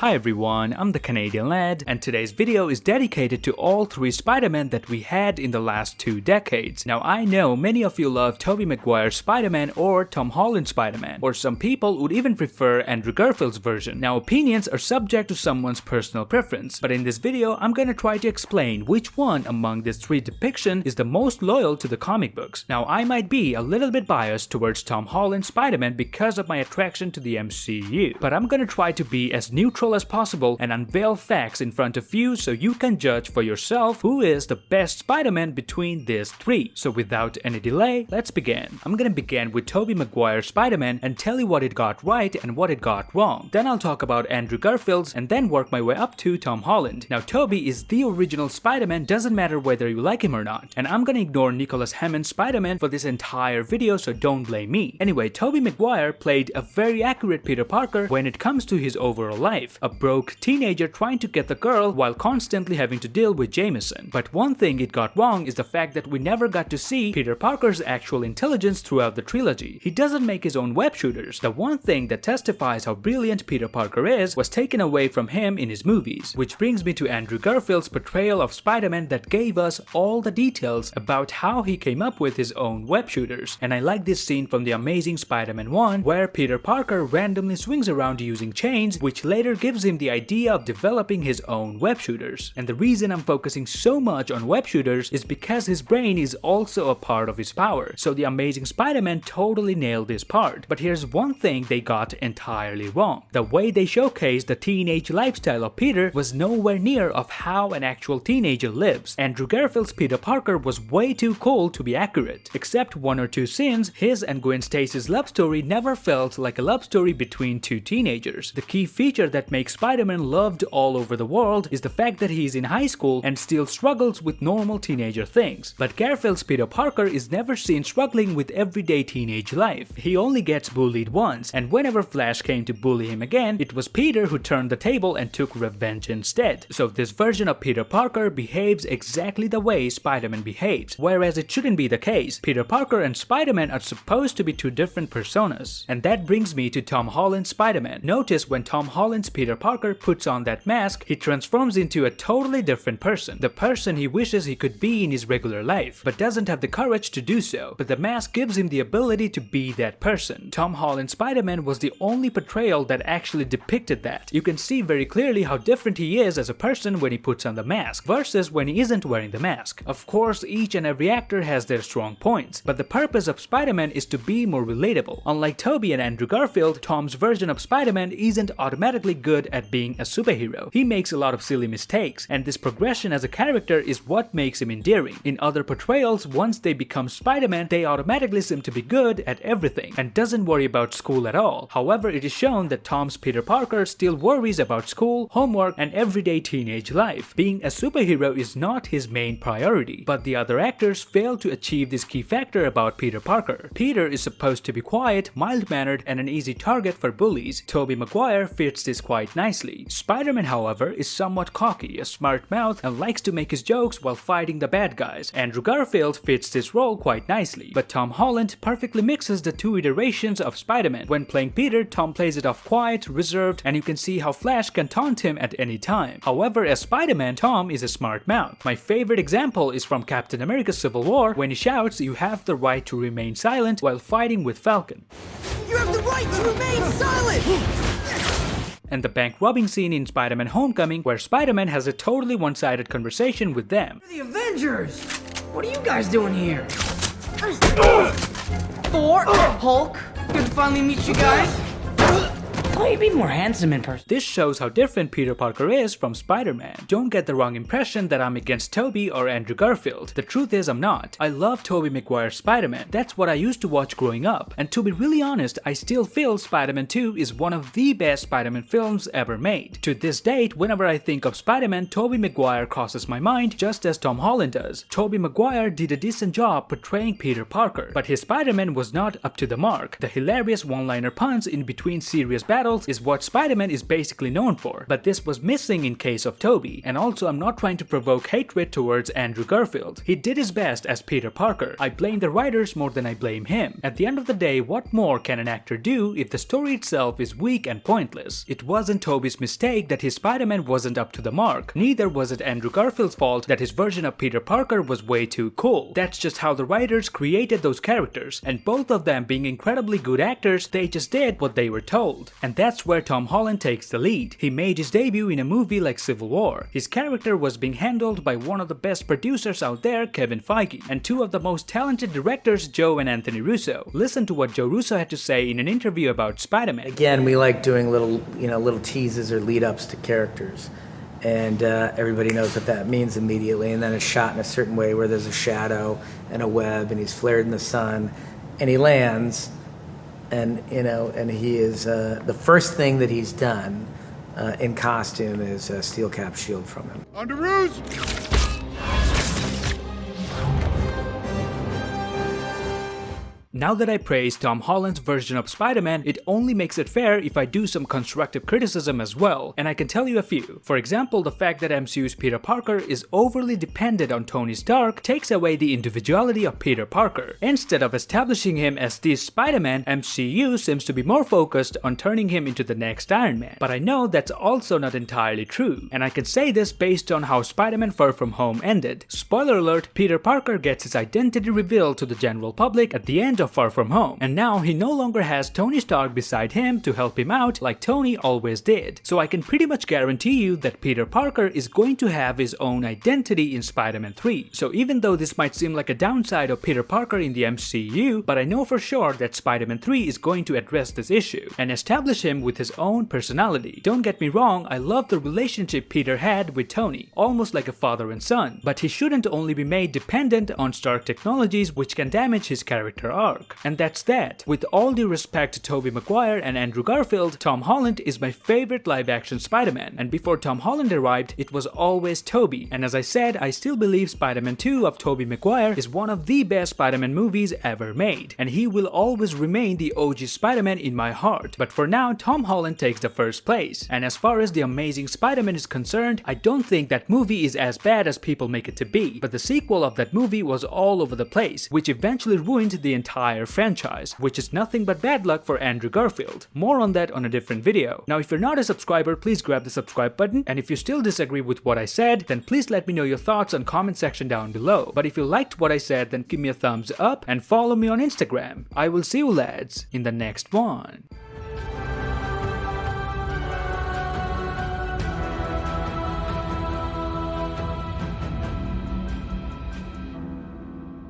Hi everyone, I'm the Canadian lad, and today's video is dedicated to all three Spider-Man that we had in the last 2 decades. Now I know many of you love Tobey Maguire Spider-Man or Tom Holland Spider-Man, or some people would even prefer Andrew Garfield's version. Now opinions are subject to someone's personal preference, but in this video I'm gonna try to explain which one among these 3 depictions is the most loyal to the comic books. Now I might be a little bit biased towards Tom Holland Spider-Man because of my attraction to the MCU, but I'm gonna try to be as neutral as possible and unveil facts in front of you so you can judge for yourself who is the best Spider-Man between these 3. So without any delay, let's begin. I'm gonna begin with Tobey Maguire Spider-Man and tell you what it got right and what it got wrong. Then I'll talk about Andrew Garfield's and then work my way up to Tom Holland. Now Tobey is the original Spider-Man, doesn't matter whether you like him or not. And I'm gonna ignore Nicholas Hammond's Spider-Man for this entire video, so don't blame me. Anyway, Tobey Maguire played a very accurate Peter Parker when it comes to his overall life. A broke teenager trying to get the girl while constantly having to deal with Jameson. But one thing it got wrong is the fact that we never got to see Peter Parker's actual intelligence throughout the trilogy. He doesn't make his own web shooters. The one thing that testifies how brilliant Peter Parker is was taken away from him in his movies. Which brings me to Andrew Garfield's portrayal of Spider-Man that gave us all the details about how he came up with his own web shooters. And I like this scene from the Amazing Spider-Man 1 where Peter Parker randomly swings around using chains, which later gives him the idea of developing his own web shooters. And the reason I'm focusing so much on web shooters is because his brain is also a part of his power. So the Amazing Spider-Man totally nailed this part. But here's one thing they got entirely wrong. The way they showcased the teenage lifestyle of Peter was nowhere near of how an actual teenager lives. Andrew Garfield's Peter Parker was way too cool to be accurate. Except 1 or 2 scenes, his and Gwen Stacy's love story never felt like a love story between 2 teenagers. The key feature that makes Spider-Man loved all over the world is the fact that he's in high school and still struggles with normal teenager things. But Garfield's Peter Parker is never seen struggling with everyday teenage life. He only gets bullied once, and whenever Flash came to bully him again, it was Peter who turned the table and took revenge instead. So this version of Peter Parker behaves exactly the way Spider-Man behaves, whereas it shouldn't be the case. Peter Parker and Spider-Man are supposed to be 2 different personas. And that brings me to Tom Holland's Spider-Man. Notice when Tom Holland's Peter Parker puts on that mask, he transforms into a totally different person. The person he wishes he could be in his regular life, but doesn't have the courage to do so. But the mask gives him the ability to be that person. Tom Holland's Spider-Man was the only portrayal that actually depicted that. You can see very clearly how different he is as a person when he puts on the mask versus when he isn't wearing the mask. Of course, each and every actor has their strong points, but the purpose of Spider-Man is to be more relatable. Unlike Tobey and Andrew Garfield, Tom's version of Spider-Man isn't automatically good at being a superhero. He makes a lot of silly mistakes, and this progression as a character is what makes him endearing. In other portrayals, once they become Spider-Man, they automatically seem to be good at everything and doesn't worry about school at all. However, it is shown that Tom's Peter Parker still worries about school, homework, and everyday teenage life. Being a superhero is not his main priority, but the other actors fail to achieve this key factor about Peter Parker. Peter is supposed to be quiet, mild-mannered, and an easy target for bullies. Tobey Maguire fits this quite nicely. Spider-Man, however, is somewhat cocky, a smart mouth, and likes to make his jokes while fighting the bad guys. Andrew Garfield fits this role quite nicely, but Tom Holland perfectly mixes the 2 iterations of Spider-Man. When playing Peter, Tom plays it off quiet, reserved, and you can see how Flash can taunt him at any time. However, as Spider-Man, Tom is a smart mouth. My favorite example is from Captain America Civil War when he shouts, "You have the right to remain silent," while fighting with Falcon. You have the right to remain silent! And the bank robbing scene in Spider-Man Homecoming where Spider-Man has a totally one-sided conversation with them. The Avengers! What are you guys doing here? Thor, Hulk, good to finally meet you guys. Oh, you'd be more handsome in person. This shows how different Peter Parker is from Spider-Man. Don't get the wrong impression that I'm against Tobey or Andrew Garfield. The truth is I'm not. I love Tobey Maguire's Spider-Man. That's what I used to watch growing up. And to be really honest, I still feel Spider-Man 2 is one of the best Spider-Man films ever made. To this date, whenever I think of Spider-Man, Tobey Maguire crosses my mind just as Tom Holland does. Tobey Maguire did a decent job portraying Peter Parker, but his Spider-Man was not up to the mark. The hilarious one-liner puns in between serious battles battles is what Spider-Man is basically known for, but this was missing in case of Tobey. And also, I'm not trying to provoke hatred towards Andrew Garfield. He did his best as Peter Parker. I blame the writers more than I blame him. At the end of the day, what more can an actor do if the story itself is weak and pointless? It wasn't Tobey's mistake that his Spider-Man wasn't up to the mark. Neither was it Andrew Garfield's fault that his version of Peter Parker was way too cool. That's just how the writers created those characters, and both of them being incredibly good actors, they just did what they were told. And that's where Tom Holland takes the lead. He made his debut in a movie like Civil War. His character was being handled by one of the best producers out there, Kevin Feige, and two of the most talented directors, Joe and Anthony Russo. Listen to what Joe Russo had to say in an interview about Spider-Man. Again, we like doing little teases or lead-ups to characters. And everybody knows what that means immediately, and then it's shot in a certain way where there's a shadow and a web, and he's flared in the sun, and he lands, and he is the first thing that he's done in costume is a steel cap shield from him. Underoos! Now that I praised Tom Holland's version of Spider-Man, it only makes it fair if I do some constructive criticism as well, and I can tell you a few. For example, the fact that MCU's Peter Parker is overly dependent on Tony Stark takes away the individuality of Peter Parker. Instead of establishing him as this Spider-Man, MCU seems to be more focused on turning him into the next Iron Man. But I know that's also not entirely true, and I can say this based on how Spider-Man Far From Home ended. Spoiler alert, Peter Parker gets his identity revealed to the general public at the end of Far From Home, and now he no longer has Tony Stark beside him to help him out like Tony always did. So I can pretty much guarantee you that Peter Parker is going to have his own identity in Spider-Man 3. So even though this might seem like a downside of Peter Parker in the MCU, but I know for sure that Spider-Man 3 is going to address this issue and establish him with his own personality. Don't get me wrong, I love the relationship Peter had with Tony, almost like a father and son, but he shouldn't only be made dependent on Stark technologies which can damage his character arc. And that's that. With all due respect to Tobey Maguire and Andrew Garfield, Tom Holland is my favorite live-action Spider-Man, and before Tom Holland arrived, it was always Tobey. And as I said, I still believe Spider-Man 2 of Tobey Maguire is one of the best Spider-Man movies ever made, and he will always remain the OG Spider-Man in my heart. But for now, Tom Holland takes the first place. And as far as The Amazing Spider-Man is concerned, I don't think that movie is as bad as people make it to be, but the sequel of that movie was all over the place, which eventually ruined the entire franchise, which is nothing but bad luck for Andrew Garfield. More on that on a different video. Now, if you're not a subscriber, please grab the subscribe button, and if you still disagree with what I said, then please let me know your thoughts on comment section down below. But if you liked what I said, then give me a thumbs up and follow me on Instagram. I will see you lads in the next one.